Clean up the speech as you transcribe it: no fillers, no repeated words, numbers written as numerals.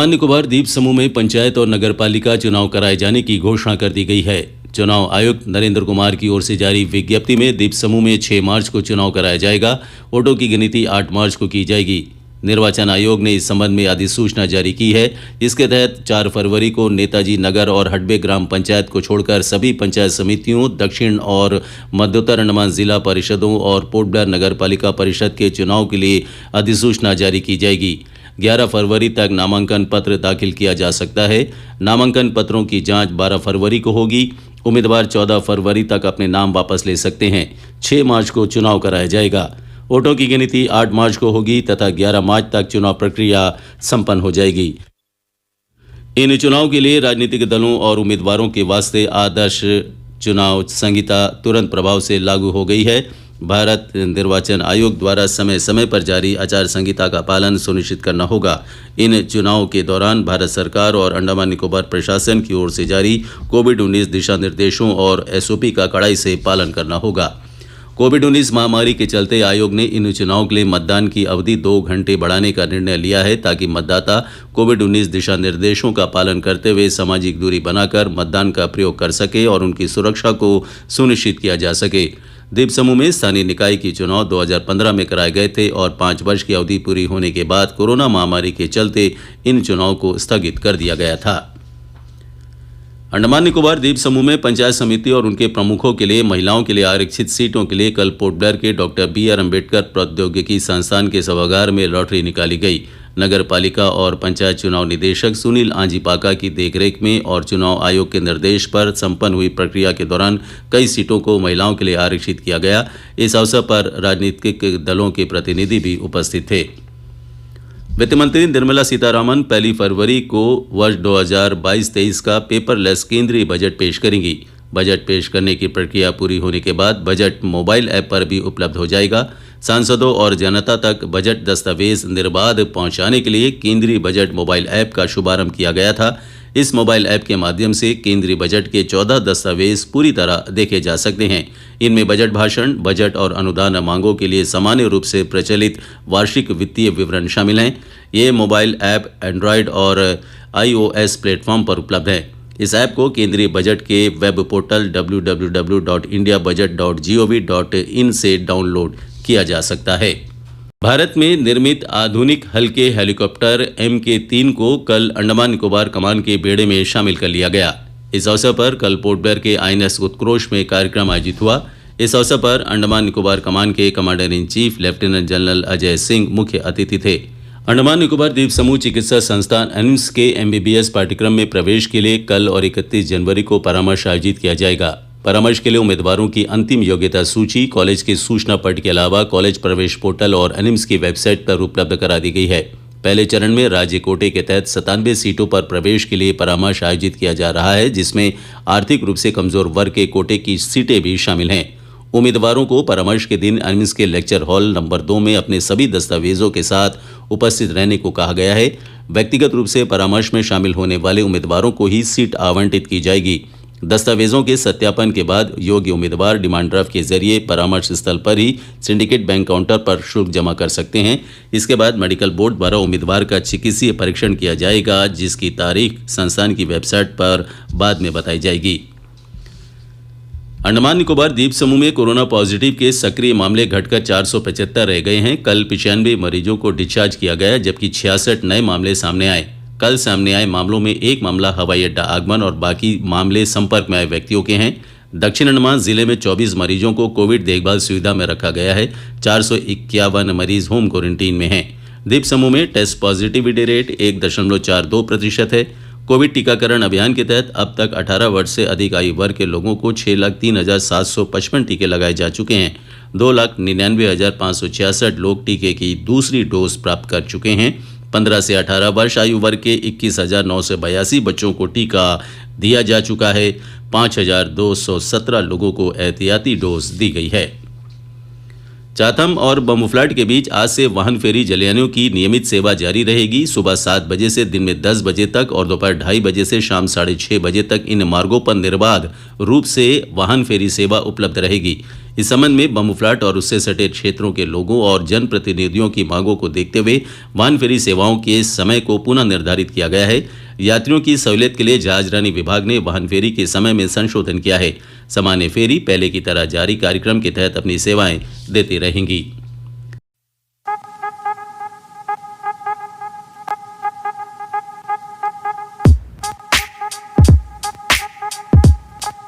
अंडमान निकोबार द्वीप समूह में पंचायत और नगरपालिका चुनाव कराए जाने की घोषणा कर दी गई है। चुनाव आयुक्त नरेंद्र कुमार की ओर से जारी विज्ञप्ति में द्वीप समूह में 6 मार्च को चुनाव कराया जाएगा। वोटों की गिनती 8 मार्च को की जाएगी। निर्वाचन आयोग ने इस संबंध में अधिसूचना जारी की है। इसके तहत 4 फरवरी को नेताजी नगर और हडबे ग्राम पंचायत को छोड़कर सभी पंचायत समितियों, दक्षिण और मध्योत्तर अंडमान जिला परिषदों और पोर्ट ब्लेयर नगर पालिका परिषद के चुनाव के लिए अधिसूचना जारी की जाएगी। 11 फरवरी तक नामांकन पत्र दाखिल किया जा सकता है। नामांकन पत्रों की जांच 12 फरवरी को होगी। उम्मीदवार 14 फरवरी तक अपने नाम वापस ले सकते हैं। 6 मार्च को चुनाव कराया जाएगा। वोटों की गिनती 8 मार्च को होगी तथा 11 मार्च तक चुनाव प्रक्रिया संपन्न हो जाएगी। इन चुनाव के लिए राजनीतिक दलों और उम्मीदवारों के वास्ते आदर्श चुनाव संहिता तुरंत प्रभाव से लागू हो गई है। भारत निर्वाचन आयोग द्वारा समय समय पर जारी आचार संहिता का पालन सुनिश्चित करना होगा। इन चुनावों के दौरान भारत सरकार और अंडमान निकोबार प्रशासन की ओर से जारी कोविड-19 दिशा निर्देशों और एसओपी का कड़ाई से पालन करना होगा। कोविड-19 महामारी के चलते आयोग ने इन चुनावों के लिए मतदान की अवधि 2 घंटे बढ़ाने का निर्णय लिया है ताकि मतदाता कोविड-19 दिशा निर्देशों का पालन करते हुए सामाजिक दूरी बनाकर मतदान का प्रयोग कर सके और उनकी सुरक्षा को सुनिश्चित किया जा सके। द्वीप समूह में स्थानीय निकाय की चुनाव 2015 में कराए गए थे और 5 वर्ष की अवधि पूरी होने के बाद कोरोना महामारी के चलते इन चुनाव को स्थगित कर दिया गया था। अंडमान निकोबार द्वीप समूह में पंचायत समिति और उनके प्रमुखों के लिए महिलाओं के लिए आरक्षित सीटों के लिए कल पोर्ट ब्लेयर के डॉक्टर BR अम्बेडकर प्रौद्योगिकी संस्थान के सभागार में लॉटरी निकाली गई। नगर पालिका और पंचायत चुनाव निदेशक सुनील आंजीपाका की देखरेख में और चुनाव आयोग के निर्देश पर संपन्न हुई प्रक्रिया के दौरान कई सीटों को महिलाओं के लिए आरक्षित किया गया। इस अवसर पर राजनीतिक दलों के प्रतिनिधि भी उपस्थित थे। वित्त मंत्री निर्मला सीतारामन 1 फरवरी को वर्ष 2022-23 का पेपरलेस केंद्रीय बजट पेश करेंगी। बजट पेश करने की प्रक्रिया पूरी होने के बाद बजट मोबाइल ऐप पर भी उपलब्ध हो जाएगा। सांसदों और जनता तक बजट दस्तावेज निर्बाध पहुंचाने के लिए केंद्रीय बजट मोबाइल ऐप का शुभारंभ किया गया था। इस मोबाइल ऐप के माध्यम से केंद्रीय बजट के 14 दस्तावेज पूरी तरह देखे जा सकते हैं। इनमें बजट भाषण, बजट और अनुदान मांगों के लिए सामान्य रूप से प्रचलित वार्षिक वित्तीय विवरण शामिल हैं। ये मोबाइल ऐप एंड्रॉयड और iOS प्लेटफॉर्म पर उपलब्ध है। इस ऐप को केंद्रीय बजट के वेब पोर्टल www.indiabudget.gov.in से डाउनलोड किया जा सकता है। भारत में निर्मित आधुनिक हल्के हेलीकॉप्टर MK3 को कल अंडमान निकोबार कमान के बेड़े में शामिल कर लिया गया। इस अवसर पर कल पोर्ट ब्लेयर के INS उत्कृष्ट में कार्यक्रम आयोजित हुआ। इस अवसर पर अंडमान निकोबार कमान के commander in chief lieutenant general Ajay Singh मुख्य अतिथि थे। अंडमान निकोबार द्वीप समूह चिकित्सा संस्थान AIIMS के MBBS पाठ्यक्रम में प्रवेश के लिए कल और 31 जनवरी को परामर्श आयोजित किया जाएगा। परामर्श के लिए उम्मीदवारों की अंतिम योग्यता सूची कॉलेज के सूचना पट के अलावा कॉलेज प्रवेश पोर्टल और AIIMS की वेबसाइट पर उपलब्ध करा दी गई है। पहले चरण में राज्य कोटे के तहत 97 सीटों पर प्रवेश के लिए परामर्श आयोजित किया जा रहा है, जिसमें आर्थिक रूप से कमजोर वर्ग के कोटे की सीटें भी शामिल हैं। उम्मीदवारों को परामर्श के दिन AIIMS के लेक्चर हॉल नंबर 2 में अपने सभी दस्तावेजों के साथ उपस्थित रहने को कहा गया है। व्यक्तिगत रूप से परामर्श में शामिल होने वाले उम्मीदवारों को ही सीट आवंटित की जाएगी। दस्तावेजों के सत्यापन के बाद योग्य उम्मीदवार डिमांड ड्राफ्ट के जरिए परामर्श स्थल पर ही सिंडिकेट बैंक काउंटर पर शुल्क जमा कर सकते हैं। इसके बाद मेडिकल बोर्ड द्वारा उम्मीदवार का चिकित्सीय परीक्षण किया जाएगा, जिसकी तारीख संस्थान की वेबसाइट पर बाद में बताई जाएगी। अंडमान निकोबार द्वीप समूह में कोरोना पॉजिटिव के सक्रिय मामले घटकर 475 रह गए हैं। कल 95 मरीजों को डिस्चार्ज किया गया, जबकि 66 नए मामले सामने आए। कल सामने आए मामलों में एक मामला हवाई अड्डा आगमन और बाकी मामले संपर्क में आए व्यक्तियों के हैं। दक्षिण अंडमान जिले में 24 मरीजों को कोविड देखभाल सुविधा में रखा गया है। 451 मरीज होम क्वारंटीन में हैं। द्वीप समूह में टेस्ट पॉजिटिविटी रेट 1.42% है। कोविड टीकाकरण अभियान के तहत अब तक 18 वर्ष से अधिक आयु वर्ग के लोगों को 6,03,755 टीके लगाए जा चुके हैं। 2,99,566 लोग टीके की दूसरी डोज प्राप्त कर चुके हैं। 15 से 18 वर्ष आयु वर्ग के 21,982 बच्चों को टीका दिया जा चुका है। 5,217 लोगों को एहतियाती डोज दी गई है। चाथम और बमुफ्लाट के बीच आज से वाहन फेरी जलयानियों की नियमित सेवा जारी रहेगी। सुबह 7 बजे से दिन में 10 बजे तक और दोपहर 2:30 बजे से शाम 6:30 बजे तक इन मार्गों पर निर्बाध रूप से वाहन फेरी सेवा उपलब्ध रहेगी। इस संबंध में बमूफलाट और उससे सटे क्षेत्रों के लोगों और जनप्रतिनिधियों की मांगों को देखते हुए वाहन फेरी सेवाओं के समय को पुनः निर्धारित किया गया है। यात्रियों की सहूलियत के लिए जहाजरानी विभाग ने वाहन फेरी के समय में संशोधन किया है। सामान्य फेरी पहले की तरह जारी कार्यक्रम के तहत अपनी सेवाएं देती रहेंगी।